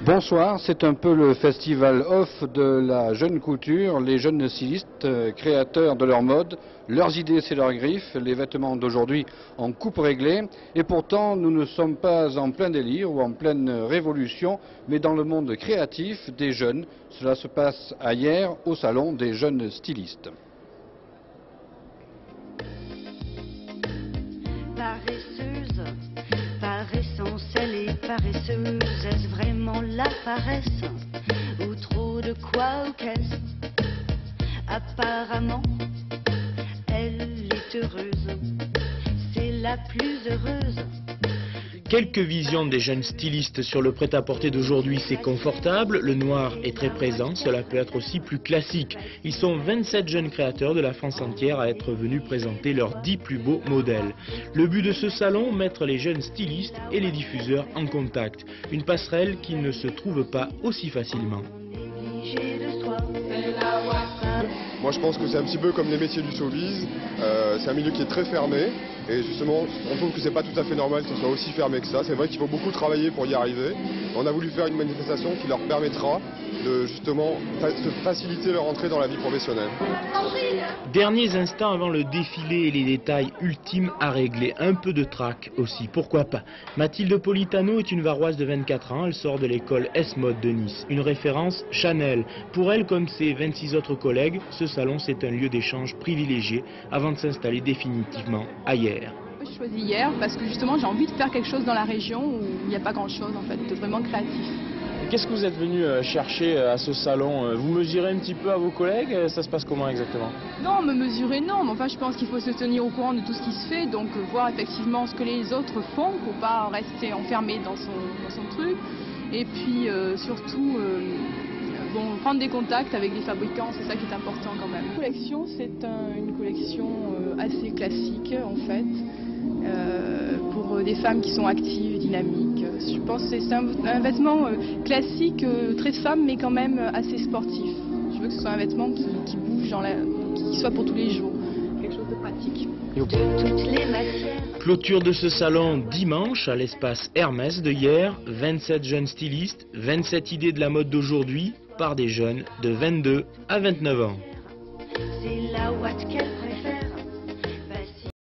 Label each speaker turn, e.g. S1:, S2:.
S1: Bonsoir, c'est un peu le festival off de la jeune couture, les jeunes stylistes créateurs de leur mode, leurs idées c'est leurs griffes, les vêtements d'aujourd'hui en coupe réglée et pourtant nous ne sommes pas en plein délire ou en pleine révolution mais dans le monde créatif des jeunes. Cela se passe à Hyères au salon des jeunes stylistes.
S2: Paresseuse, par essence elle est paresseuse, est-ce vraiment la paresse ou trop de quoi ou qu'est-ce? Apparemment, elle est heureuse, c'est la plus heureuse.
S3: Quelques visions des jeunes stylistes sur le prêt-à-porter d'aujourd'hui, c'est confortable, le noir est très présent, cela peut être aussi plus classique. Ils sont 27 jeunes créateurs de la France entière à être venus présenter leurs 10 plus beaux modèles. Le but de ce salon, mettre les jeunes stylistes et les diffuseurs en contact. Une passerelle qui ne se trouve pas aussi facilement.
S4: Moi je pense que c'est un petit peu comme les métiers du showbiz, c'est un milieu qui est très fermé et justement on trouve que c'est pas tout à fait normal que ce soit aussi fermé que ça. C'est vrai qu'il faut beaucoup travailler pour y arriver. On a voulu faire une manifestation qui leur permettra de justement faciliter leur entrée dans la vie professionnelle.
S3: Derniers instants avant le défilé et les détails ultimes à régler. Un peu de trac aussi, pourquoi pas. Mathilde Politano est une Varoise de 24 ans, elle sort de l'école S-Mode de Nice. Une référence Chanel. Pour elle, comme ses 26 autres collègues, ce salon c'est un lieu d'échange privilégié avant de s'installer définitivement à Hyères.
S5: Je choisis Hyères parce que justement j'ai envie de faire quelque chose dans la région où il n'y a pas grand chose en fait, de vraiment créatif.
S6: Qu'est-ce que vous êtes venu chercher à ce salon? Vous mesurez un petit peu à vos collègues? Ça se passe comment exactement?
S5: Non, me mesurer non, mais enfin je pense qu'il faut se tenir au courant de tout ce qui se fait, donc voir effectivement ce que les autres font pour pas rester enfermé dans son truc. Et puis surtout prendre des contacts avec des fabricants, c'est ça qui est important quand même. La collection, c'est une collection assez classique en fait, pour des femmes qui sont actives, dynamiques. Je pense que c'est un vêtement classique, très femme, mais quand même assez sportif. Je veux que ce soit un vêtement qui bouge, qui soit pour tous les jours, quelque chose de pratique.
S3: Clôture de ce salon dimanche à l'espace Hermès de Hyères, 27 jeunes stylistes, 27 idées de la mode d'aujourd'hui par des jeunes de 22 à 29 ans.
S2: C'est la ouate qu'elle